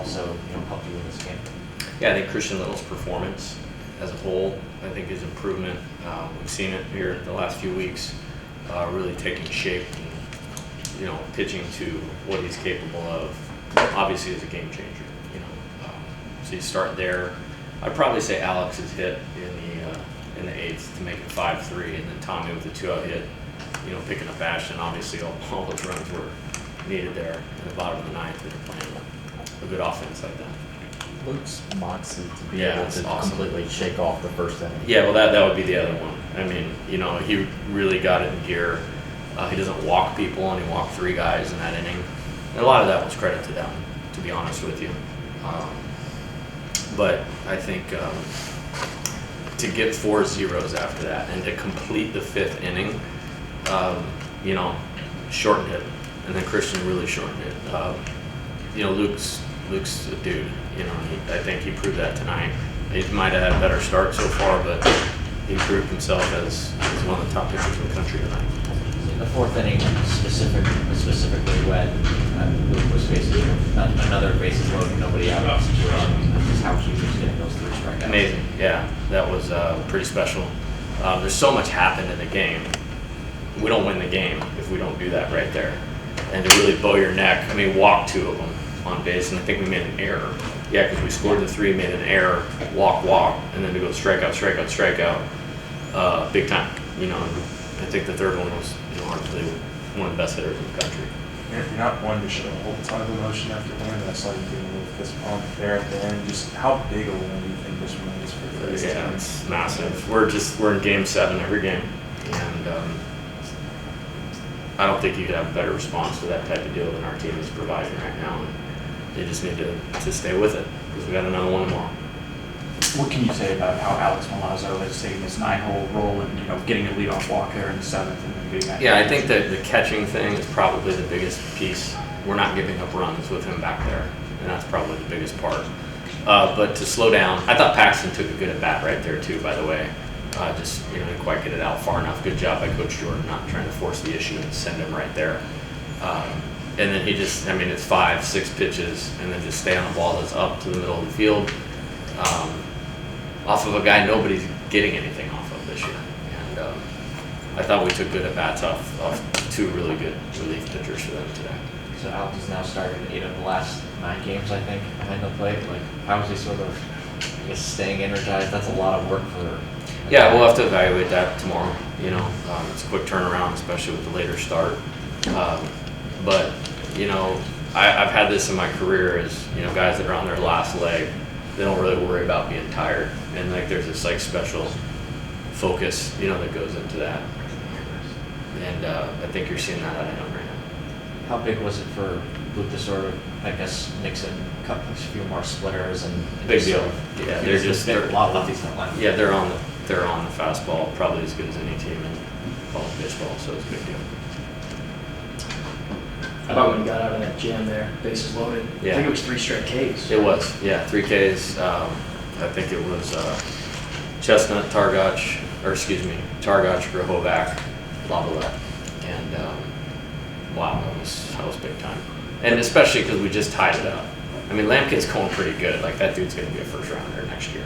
also helped you in this game? Yeah, I think Christian Little's performance as a whole, I think his improvement, we've seen it here the last few weeks, really taking shape and, pitching to what he's capable of. Obviously, is a game changer. So you start there. I'd probably say Alex's hit in the eighth to make it 5-3, and then Tommy with the 2-out hit, picking up Ashton. Obviously, all those runs were needed there in the bottom of the ninth. They're playing a good offense like that. Luke's moxie to be able to completely shake off the first inning. Yeah, well, that would be the other one. I mean, he really got it in gear. He doesn't walk people, and he walked 3 guys in that inning. And a lot of that was credit to them, to be honest with you. But I think to get 4 zeros after that and to complete the 5th inning, shortened it, and then Christian really shortened it. Luke's a dude. I think he proved that tonight. He might have had a better start so far, but he proved himself as one of the top pitchers in the country tonight. In the 4th inning, specifically when Luke was facing another bases loaded, nobody out situation, just how huge was getting those 3 strikeouts. Amazing, yeah, that was pretty special. There's so much happened in the game. We don't win the game if we don't do that right there. And to really bow your neck, walk 2 of them on base, and I think we made an error. Yeah, because we scored the 3, made an error, walk, and then to go strikeout, big time. I think the 3rd one was arguably one of the best hitters in the country. You're not one to show a whole ton of emotion after winning. I saw you doing a little fist pump there at the end. Just how big a win do you think this one is for this team? Yeah, it's massive. We're in Game 7 every game, and I don't think you could have a better response to that type of deal than our team is providing right now. And they just need to stay with it because we got another one tomorrow. What can you say about how Alex Milazzo has taken this 9-hole role and getting a leadoff walk there in the 7th and then getting that? Yeah, I think that the catching thing is probably the biggest piece. We're not giving up runs with him back there, and that's probably the biggest part. But to slow down, I thought Paxton took a good at bat right there too. By the way, didn't quite get it out far enough. Good job by Coach Jordan, not trying to force the issue and send him right there. And then he just, it's 5-6 pitches, and then just stay on the ball that's up to the middle of the field. Off of a guy nobody's getting anything off of this year. And I thought we took good at-bats off 2 really good relief pitchers for them today. So Alex has now started 8 of the last 9 games, I think, behind the plate. How is he sort of, staying energized? That's a lot of work for. Yeah, we'll have to evaluate that tomorrow. It's a quick turnaround, especially with the later start. But I've had this in my career as guys that are on their last leg, they don't really worry about being tired, and there's this special focus that goes into that, and I think you're seeing that out of him right now. How big was it for Luke to sort of, mix in a few more splitters and big deal? Yeah, they're a lot of lefties in the line. Yeah, they're on the fastball probably as good as any team in college baseball, so it's a big deal. How about when you got out of that jam there, bases loaded? Yeah. I think it was 3 straight Ks. It was, yeah, 3 Ks. I think it was Chestnut, Targach, Grahovac, Lavalette, and wow, that was big time. And especially because we just tied it up. Lampkin's going pretty good. That dude's going to be a first rounder next year.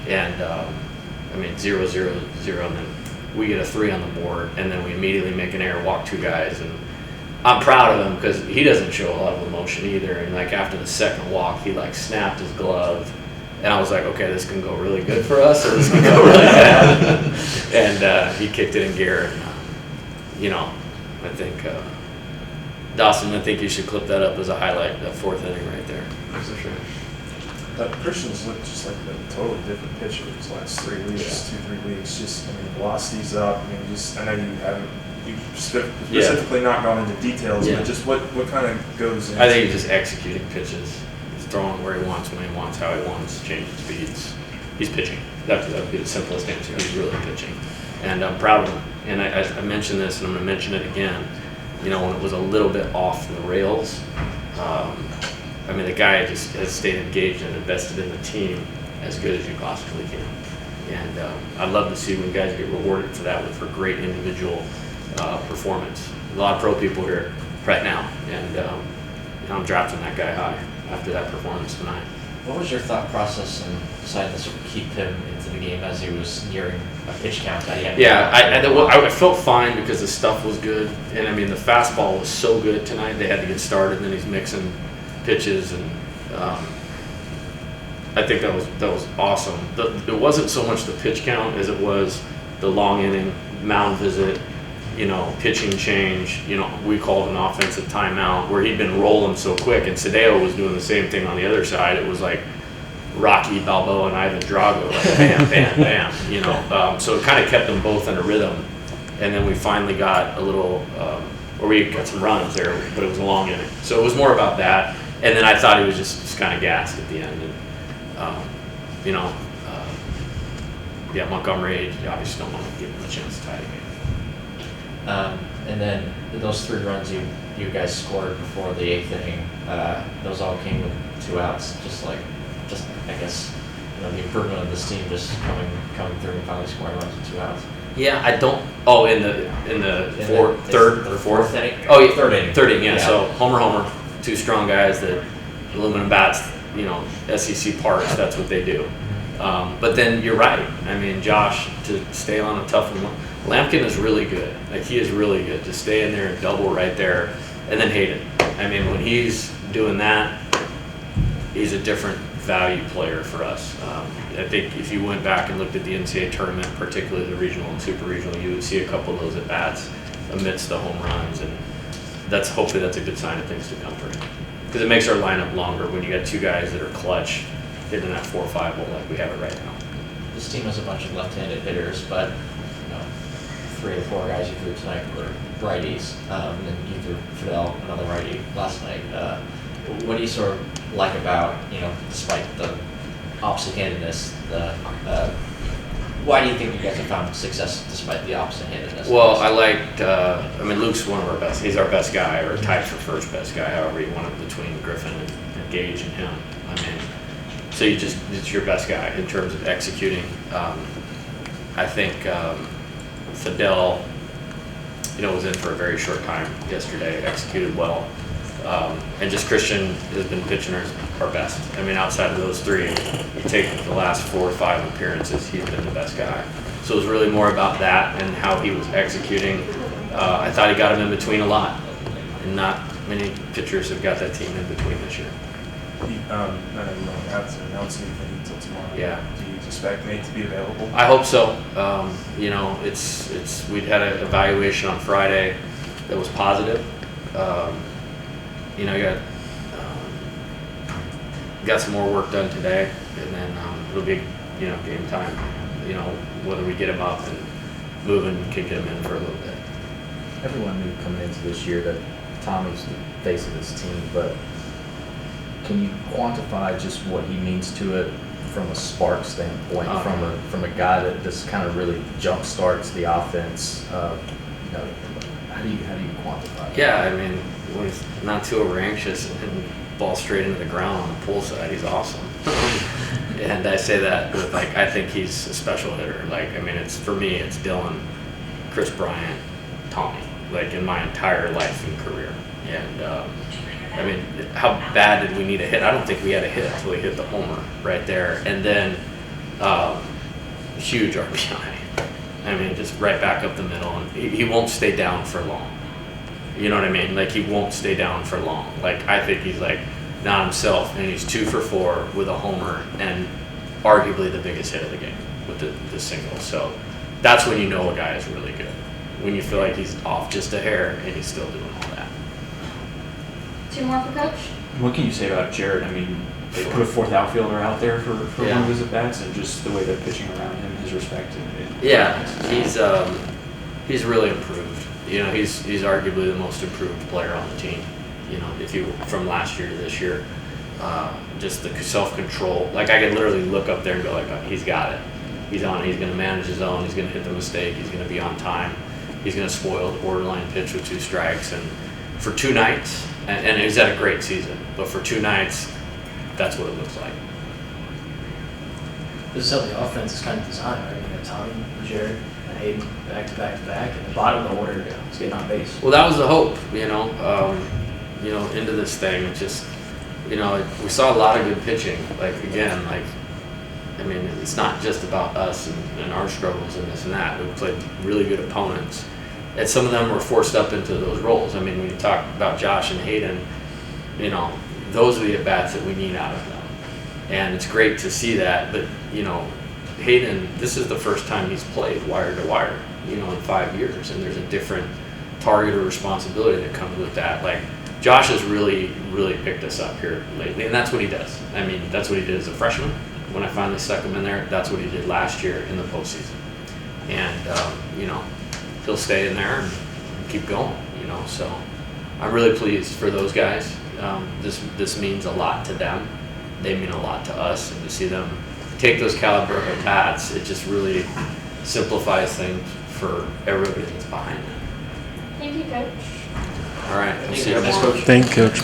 0-0-0, and then we get a 3 on the board, and then we immediately make an error, walk 2 guys, and I'm proud of him because he doesn't show a lot of emotion either. And after the 2nd walk, he snapped his glove, and I was like, okay, this can go really good for us, or this can go really bad. And he kicked it in gear, and I think Dawson, I think you should clip that up as a highlight, that 4th inning right there. For sure. Christian's looked just like a totally different pitcher these last 3 weeks, 2-3 weeks. Just, velocity's up. I know you specifically not gone into details, but just what kind of goes into. I think he's just executing pitches. He's throwing where he wants, when he wants, how he wants, changing speeds. He's pitching. That would be the simplest answer. He's really pitching. And I'm proud of him. And I mentioned this, and I'm going to mention it again. When it was a little bit off the rails, the guy just has stayed engaged and invested in the team as good as you possibly can. And I'd love to see when guys get rewarded for that for great individual performance. A lot of pro people here right now, and I'm drafting that guy high. after that performance tonight. What was your thought process in deciding to sort of keep him into the game as he was nearing a pitch count that he had? Yeah, I felt fine because the stuff was good, and I mean the fastball was so good tonight. They had to get started, and then he's mixing pitches, and I think that was awesome. It wasn't so much the pitch count as it was the long inning mound visit, pitching change. We called an offensive timeout where he'd been rolling so quick, and Sadeo was doing the same thing on the other side. It was like Rocky Balboa and Ivan Drago, like bam, bam, bam. So it kind of kept them both in a rhythm, and then we finally got a little, or we got some runs there, but it was a long inning. So it was more about that, and then I thought he was just kind of gassed at the end, and Montgomery, you obviously don't want to give him a chance to tie the game. And then those 3 runs you guys scored before the 8th inning, those all came with 2 outs. Just I guess the improvement of this team just coming through and finally scoring runs with 2 outs. Yeah, I don't. Oh, in the third or fourth inning. Oh, yeah, third inning. Third inning. Yeah. So homer, 2 strong guys that aluminum bats. SEC parks. That's what they do. But then you're right. I mean, Josh, to stay on a tough one. Lampkin is really good. Like, he is really good. To stay in there and double right there, and then Hayden. I mean, when he's doing that, he's a different value player for us. I think if you went back and looked at the NCAA tournament, particularly the regional and super regional, you would see a couple of those at bats amidst the home runs, and hopefully that's a good sign of things to come for him. Because it makes our lineup longer when you got 2 guys that are clutch hitting that 4-5 hole like we have it right now. This team has a bunch of left-handed hitters, but 3 or 4 guys you threw tonight were righties, and then you threw Fidel, another righty, last night. What do you sort of like about, despite the opposite-handedness, why do you think you guys have found success despite the opposite-handedness? Well, I liked, Luke's one of our best. He's our best guy, or tied for first best guy, however you want it, between Griffin and Gage and him. So it's your best guy in terms of executing. I think Fidel, was in for a very short time yesterday, executed well. And just Christian has been pitching our best. Outside of those 3, you take the last 4 or 5 appearances, he's been the best guy. So it was really more about that and how he was executing. I thought he got him in between a lot, and not many pitchers have got that team in between this year. I know you don't have to announce anything until tomorrow. Yeah. Do you expect Nate to be available? I hope so. We'd had an evaluation on Friday that was positive. Got some more work done today, and then it'll be game time. Whether we get him up and moving, can get him in for a little bit. Everyone knew coming into this year that Tommy's the face of this team, but can you quantify just what he means to it from a spark standpoint, from a guy that just kind of really jump starts the offense? How do you quantify that? Yeah, when he's not too over anxious and ball straight into the ground on the pull side, he's awesome. And I say that with I think he's a special hitter. It's for me, it's Dylan, Chris Bryant, Tommy. In my entire life and career. And how bad did we need a hit? I don't think we had a hit until he hit the homer right there, and then huge RBI. Just right back up the middle, and he won't stay down for long. You know what I mean? He won't stay down for long. I think he's not himself, and he's 2 for 4 with a homer, and arguably the biggest hit of the game with the single. So that's when you know a guy is really good. When you feel like he's off just a hair and he's still doing all that. 2 more for Coach? What can you say about Jared? They put a 4th outfielder out there for one of his at-bats, and just the way they're pitching around him, his respect. He's really improved. He's arguably the most improved player on the team. If you from last year to this year, just the self-control. I can literally look up there and go he's got it. He's on it. He's going to manage his own. He's going to hit the mistake. He's going to be on time. He's going to spoil the borderline pitch with 2 strikes. And for 2 nights, and he's had a great season, but for 2 nights, that's what it looks like. This is how the offense is kind of designed, right? You got Tommy, Jared, and Hayden back to back to back, and the bottom of the order is getting on base. Well, that was the hope, into this thing. It's just you know, we saw a lot of good pitching. Like, again, like, I mean, it's not just about us and our struggles and this and that. We played really good opponents. And some of them were forced up into those roles. I mean, when you talk about Josh and Hayden, you know, those are the at-bats that we need out of them. And it's great to see that. But, you know, Hayden, this is the first time he's played wire to wire, you know, in 5 years. And there's a different target or responsibility that comes with that. Like, Josh has really, really picked us up here lately. And that's what he does. I mean, that's what he did as a freshman. When I finally stuck him in there, that's what he did last year in the postseason. And, you know, he'll stay in there and keep going, you know. So I'm really pleased for those guys. This means a lot to them. They mean a lot to us. And to see them take those caliber of at-bats, it just really simplifies things for everybody that's behind them. Thank you, Coach. All right. We'll Thank see you. you. Nice coach. Thank you, Coach.